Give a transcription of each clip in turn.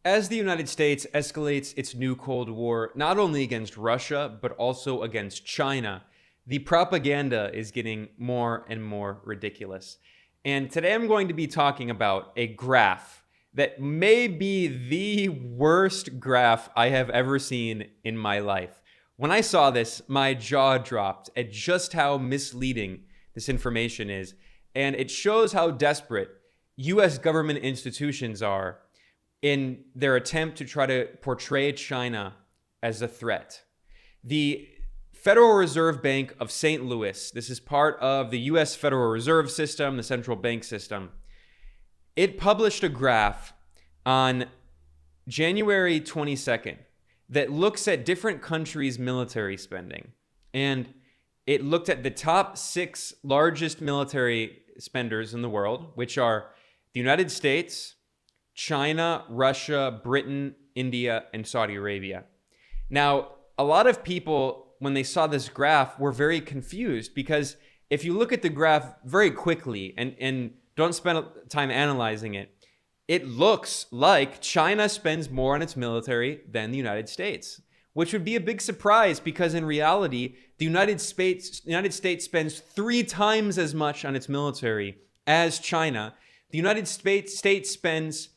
As the United States escalates its new Cold War, not only against Russia, but also against China, the propaganda is getting more and more ridiculous. And today I'm going to be talking about a graph that may be the worst graph I have ever seen in my life. When I saw this, my jaw dropped at just how misleading this information is, and it shows how desperate US government institutions are in their attempt to try to portray China as a threat. The Federal Reserve Bank of St. Louis, this is part of the US Federal Reserve System, the central bank system. It published a graph on January 22nd that looks at different countries' military spending. And it looked at the top 6 largest military spenders in the world, which are the United States, China, Russia, Britain, India, and Saudi Arabia. Now, a lot of people, when they saw this graph, were very confused because if you look at the graph very quickly and don't spend time analyzing it, it looks like China spends more on its military than the United States, which would be a big surprise because in reality, the United States spends 3 times as much on its military as China. The United States spends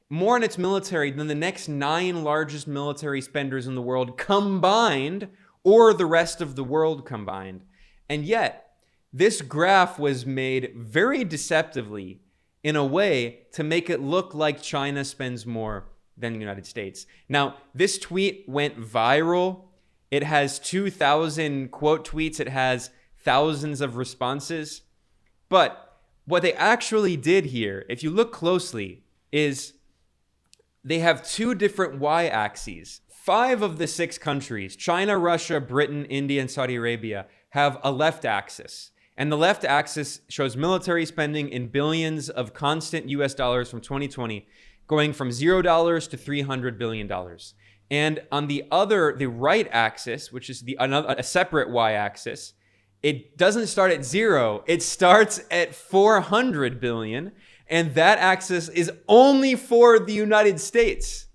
more on its military than the next 9 largest military spenders in the world combined, or the rest of the world combined. And yet, this graph was made very deceptively in a way to make it look like China spends more than the United States. Now, this tweet went viral. It has 2,000 quote tweets. It has thousands of responses. But what they actually did here, if you look closely, is they have 2 different y-axes. 5 of the 6 countries, China, Russia, Britain, India, and Saudi Arabia, have a left axis. And the left axis shows military spending in billions of constant US dollars from 2020, going from $0 to $300 billion. And on the right axis, which is a separate y-axis, it doesn't start at 0. It starts at 400 billion. And that axis is only for the United States.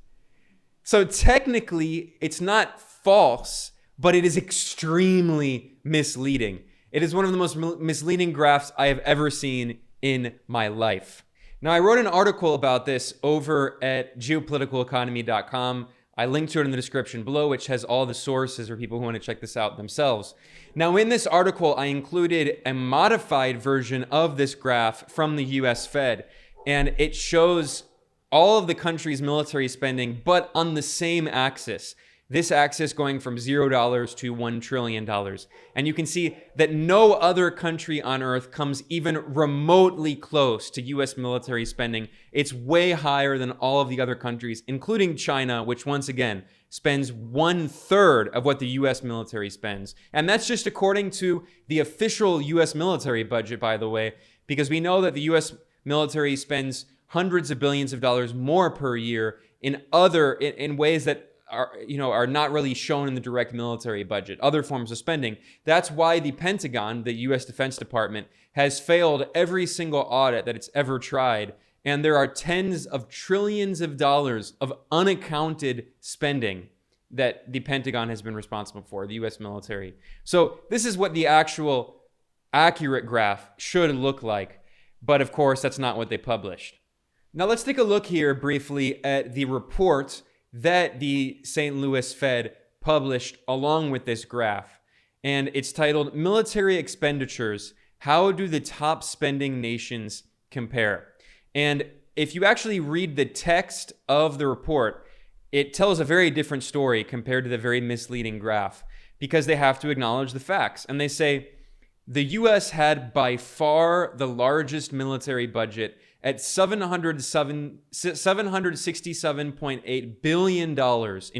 So technically, it's not false, but it is extremely misleading. It is one of the most misleading graphs I have ever seen in my life. Now, I wrote an article about this over at geopoliticaleconomy.com. I linked to it in the description below, which has all the sources for people who want to check this out themselves. Now, in this article, I included a modified version of this graph from the US Fed, and it shows all of the country's military spending, but on the same axis. This axis going from $0 to $1 trillion. And you can see that no other country on earth comes even remotely close to US military spending. It's way higher than all of the other countries, including China, which once again spends 1/3 of what the US military spends. And that's just according to the official US military budget, by the way, because we know that the US military spends hundreds of billions of dollars more per year in ways that are not really shown in the direct military budget, other forms of spending. That's why the Pentagon, the US Defense Department, has failed every single audit that it's ever tried. And there are tens of trillions of dollars of unaccounted spending that the Pentagon has been responsible for, the US military. So this is what the actual accurate graph should look like. But of course, that's not what they published. Now let's take a look here briefly at the report that the St. Louis Fed published along with this graph. And it's titled Military Expenditures, How Do the Top Spending Nations Compare? And if you actually read the text of the report, it tells a very different story compared to the very misleading graph because they have to acknowledge the facts. And they say the US had by far the largest military budget at $767.8 billion in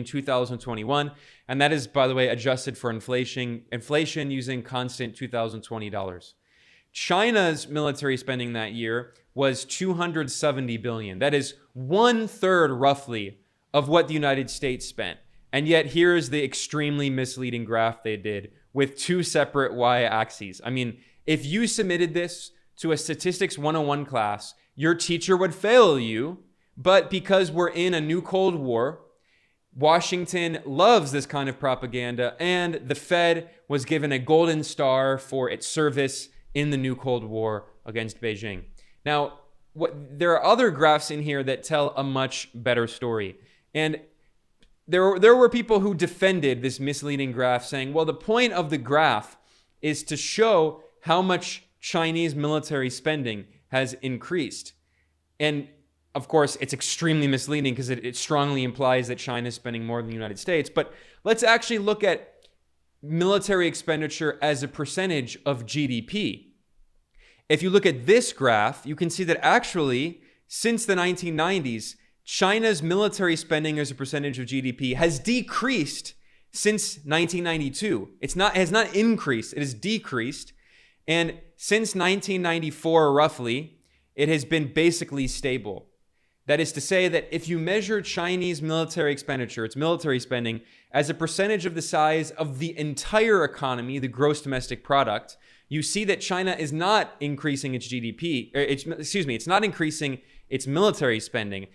2021. And that is, by the way, adjusted for inflation using constant 2020 dollars. China's military spending that year was $270 billion. That is 1/3 roughly of what the United States spent. And yet here's the extremely misleading graph they did with 2 separate y-axes. I mean, if you submitted this to a statistics 101 class, your teacher would fail you But because we're in a new Cold War, Washington loves this kind of propaganda, and the Fed was given a golden star for its service in the new Cold War against Beijing. Now, there are other graphs in here that tell a much better story. And there were people who defended this misleading graph, saying, well, the point of the graph is to show how much Chinese military spending has increased. And of course, it's extremely misleading because it strongly implies that China is spending more than the United States. But let's actually look at military expenditure as a percentage of GDP. If you look at this graph, you can see that actually, since the 1990s, China's military spending as a percentage of GDP has decreased since 1992. It has not increased, it has decreased. And since 1994, roughly, it has been basically stable. That is to say that if you measure Chinese military expenditure, its military spending, as a percentage of the size of the entire economy, the gross domestic product, you see that China is not increasing its GDP, it's not increasing its military spending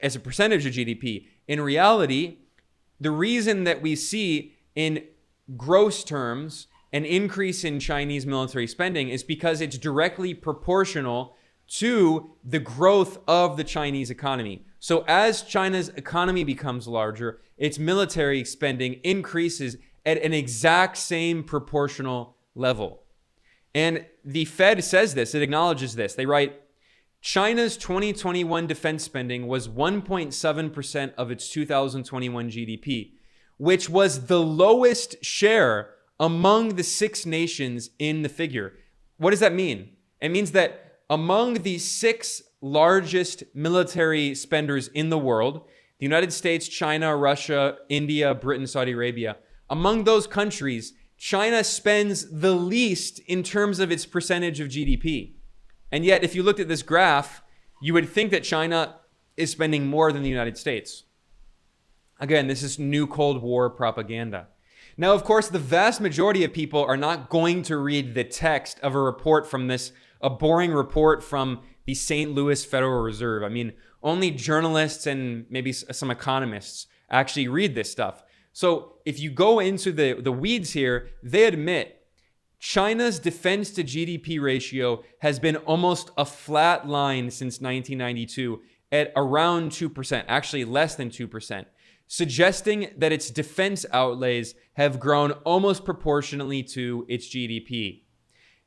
as a percentage of GDP. In reality, the reason that we see in gross terms an increase in Chinese military spending is because it's directly proportional to the growth of the Chinese economy. So as China's economy becomes larger, its military spending increases at an exact same proportional level. And the Fed says this, it acknowledges this. They write, China's 2021 defense spending was 1.7% of its 2021 GDP, which was the lowest share among the 6 nations in the figure. What does that mean? It means that among the 6 largest military spenders in the world, the United States, China, Russia, India, Britain, Saudi Arabia, among those countries, China spends the least in terms of its percentage of GDP. And yet, if you looked at this graph, you would think that China is spending more than the United States. Again, this is new Cold War propaganda. Now, of course, the vast majority of people are not going to read the text of a report from this, a boring report from the St. Louis Federal Reserve. I mean, only journalists and maybe some economists actually read this stuff. So if you go into the weeds here, they admit China's defense to GDP ratio has been almost a flat line since 1992 at around 2%, actually less than 2%, suggesting that its defense outlays have grown almost proportionately to its GDP.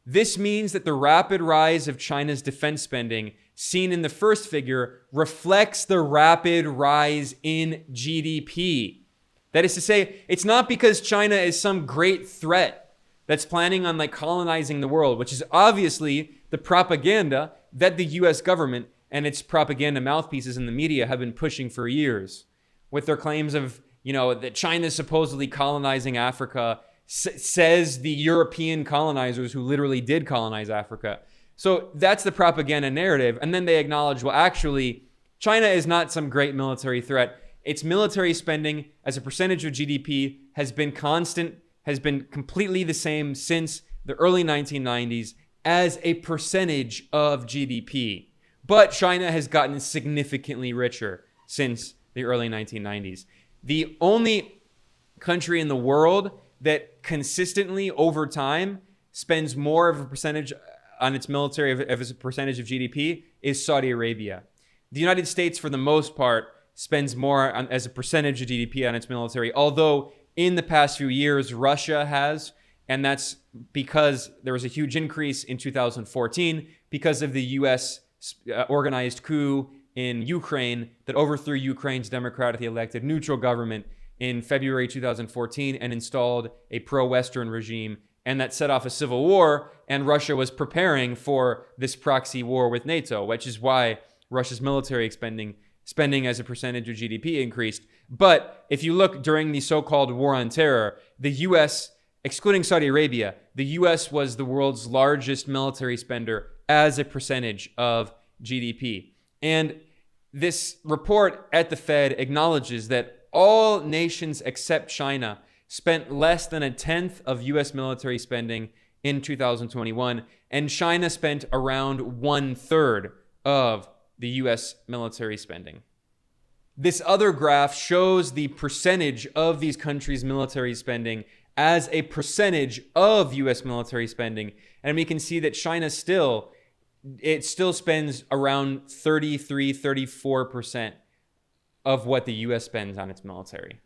This means that the rapid rise of China's defense spending, seen in the first figure, reflects the rapid rise in GDP. That is to say, it's not because China is some great threat that's planning on colonizing the world, which is obviously the propaganda that the US government and its propaganda mouthpieces in the media have been pushing for years, with their claims of, that China's supposedly colonizing Africa, says the European colonizers who literally did colonize Africa. So that's the propaganda narrative. And then they acknowledge, well, actually, China is not some great military threat. Its military spending as a percentage of GDP has been constant, has been completely the same since the early 1990s as a percentage of GDP. But China has gotten significantly richer since the early 1990s. The only country in the world that consistently over time spends more of a percentage on its military as a percentage of GDP is Saudi Arabia. The United States, for the most part, spends more as a percentage of GDP on its military, although in the past few years, Russia has, and that's because there was a huge increase in 2014 because of the U.S. organized coup in Ukraine that overthrew Ukraine's democratically elected neutral government in February 2014 and installed a pro-Western regime, and that set off a civil war, and Russia was preparing for this proxy war with NATO, which is why Russia's military spending as a percentage of GDP increased. But if you look during the so-called war on terror, the U.S., excluding Saudi Arabia, the U.S. was the world's largest military spender as a percentage of GDP. And this report at the Fed acknowledges that all nations except China spent less than 1/10 of U.S. military spending in 2021, and China spent around 1/3 of the US military spending. This other graph shows the percentage of these countries' military spending as a percentage of US military spending. And we can see that China still spends around 34% of what the US spends on its military.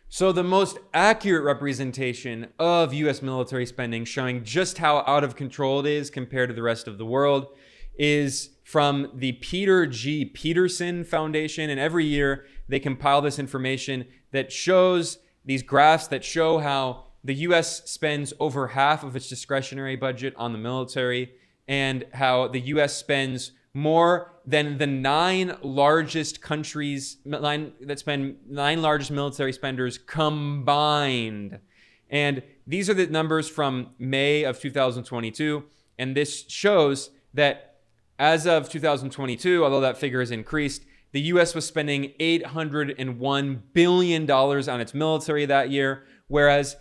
So the most accurate representation of US military spending, showing just how out of control it is compared to the rest of the world, is from the Peter G. Peterson Foundation. And every year they compile this information that shows these graphs that show how the US spends over half of its discretionary budget on the military, and how the US spends more than the nine largest military spenders combined. And these are the numbers from May of 2022. And this shows that as of 2022, although that figure has increased, the US was spending $801 billion on its military that year, whereas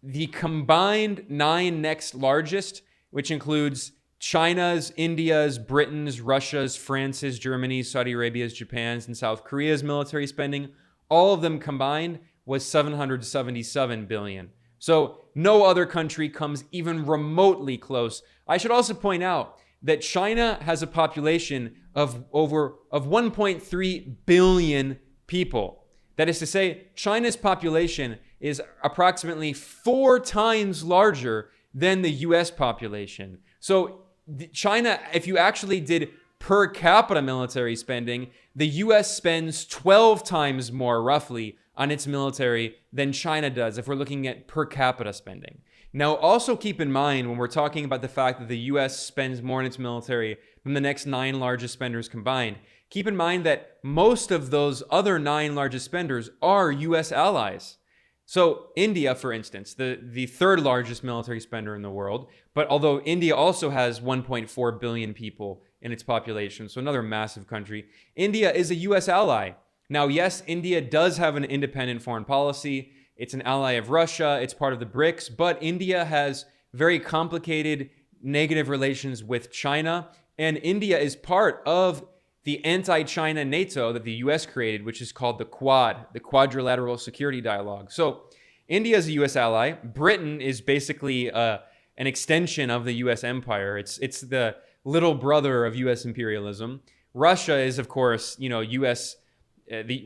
the combined nine next largest, which includes China's, India's, Britain's, Russia's, France's, Germany's, Saudi Arabia's, Japan's, and South Korea's military spending, all of them combined was $777 billion. So no other country comes even remotely close. I should also point out that China has a population of 1.3 billion people. That is to say, China's population is approximately 4 times larger than the US population. So China, if you actually did per capita military spending, the US spends 12 times more roughly on its military than China does if we're looking at per capita spending. Now, also keep in mind when we're talking about the fact that the US spends more in its military than the next 9 largest spenders combined, keep in mind that most of those other 9 largest spenders are US allies. So India, for instance, the third largest military spender in the world, but although India also has 1.4 billion people in its population, so another massive country, India is a US ally. Now, yes, India does have an independent foreign policy. It's an ally of Russia. It's part of the BRICS, but India has very complicated negative relations with China, and India is part of the anti-China NATO that the US created, which is called the Quad, the Quadrilateral Security Dialogue. So India is a US ally. Britain is basically an extension of the US empire. It's the little brother of US imperialism. Russia is, of course, US,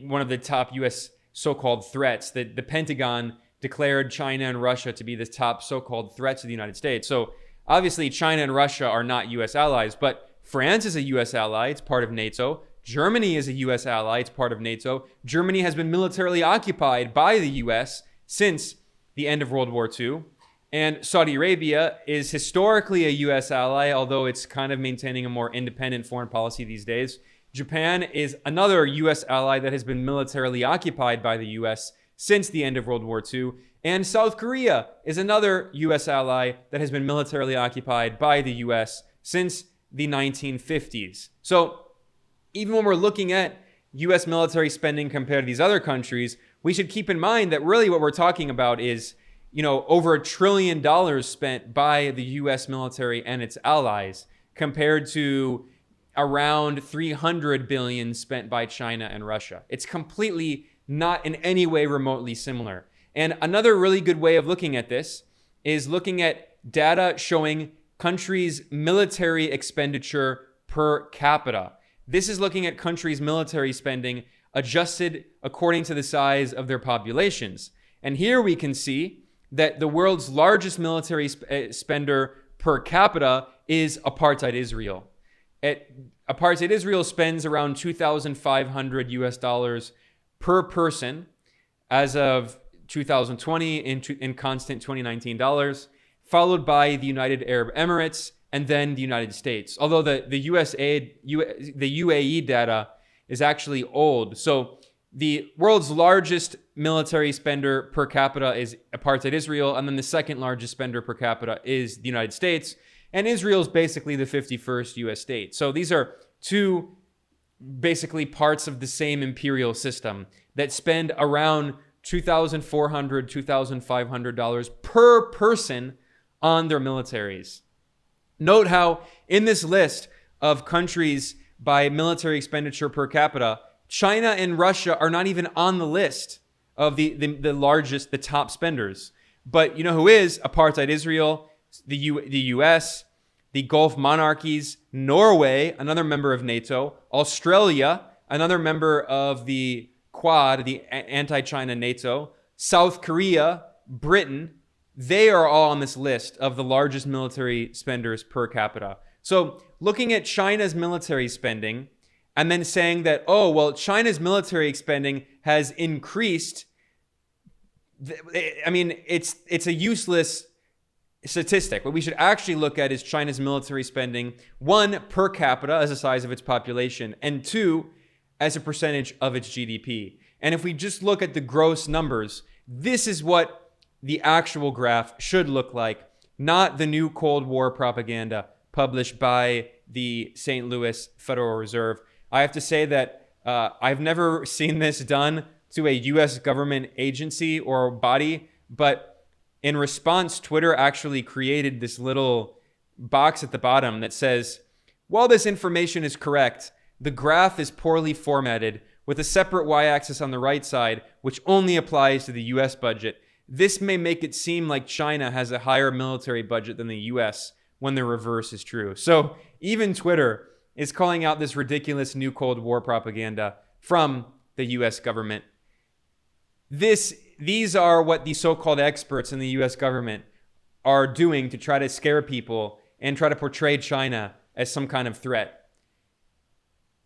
one of the top US so-called threats. The Pentagon declared China and Russia to be the top so-called threats to the United States. So obviously China and Russia are not US allies, but France is a US ally. It's part of NATO. Germany is a US ally. It's part of NATO. Germany has been militarily occupied by the US since the end of World War II. And Saudi Arabia is historically a US ally, although it's kind of maintaining a more independent foreign policy these days. Japan is another US ally that has been militarily occupied by the US since the end of World War II. And South Korea is another US ally that has been militarily occupied by the US since the 1950s. So even when we're looking at US military spending compared to these other countries, we should keep in mind that really what we're talking about is, over $1 trillion spent by the US military and its allies compared to around 300 billion spent by China and Russia. It's completely not in any way remotely similar. And another really good way of looking at this is looking at data showing countries' military expenditure per capita. This is looking at countries' military spending adjusted according to the size of their populations. And here we can see that the world's largest military spender per capita is apartheid Israel. Apartheid Israel spends around $2,500 US per person as of 2020 in constant 2019 dollars, followed by the United Arab Emirates and then the United States. Although the UAE data is actually old. So the world's largest military spender per capita is apartheid Israel, and then the second largest spender per capita is the United States. And Israel is basically the 51st US state. So these are two basically parts of the same imperial system that spend around $2,400, $2,500 per person on their militaries. Note how in this list of countries by military expenditure per capita, China and Russia are not even on the list of the largest, the top spenders. But you know who is? Apartheid Israel, the US, the Gulf monarchies, Norway, another member of NATO, Australia, another member of the Quad, the anti-China NATO, South Korea, Britain. They are all on this list of the largest military spenders per capita. So looking at China's military spending and then saying that, oh, well, China's military spending has increased. I mean, it's a useless statistic. What we should actually look at is China's military spending, one, per capita as the size of its population, and two, as a percentage of its GDP. And if we just look at the gross numbers, this is what the actual graph should look like, not the new Cold War propaganda published by the St. Louis Federal Reserve. I have to say that I've never seen this done to a U.S. government agency or body, but in response, Twitter actually created this little box at the bottom that says, while this information is correct, the graph is poorly formatted with a separate y-axis on the right side, which only applies to the U.S. budget. This may make it seem like China has a higher military budget than the U.S. when the reverse is true. So even Twitter is calling out this ridiculous new Cold War propaganda from the U.S. government. These are what the so-called experts in the U.S. government are doing to try to scare people and try to portray China as some kind of threat.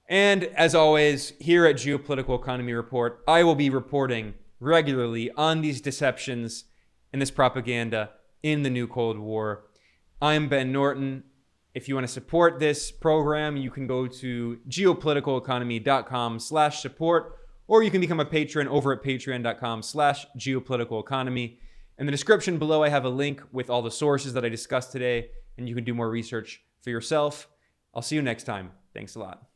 And as always, here at Geopolitical Economy Report, I will be reporting regularly on these deceptions and this propaganda in the new Cold War. I'm Ben Norton. If you want to support this program, you can go to geopoliticaleconomy.com/support, or you can become a patron over at patreon.com/geopoliticaleconomy. In the description below, I have a link with all the sources that I discussed today, and you can do more research for yourself. I'll see you next time. Thanks a lot.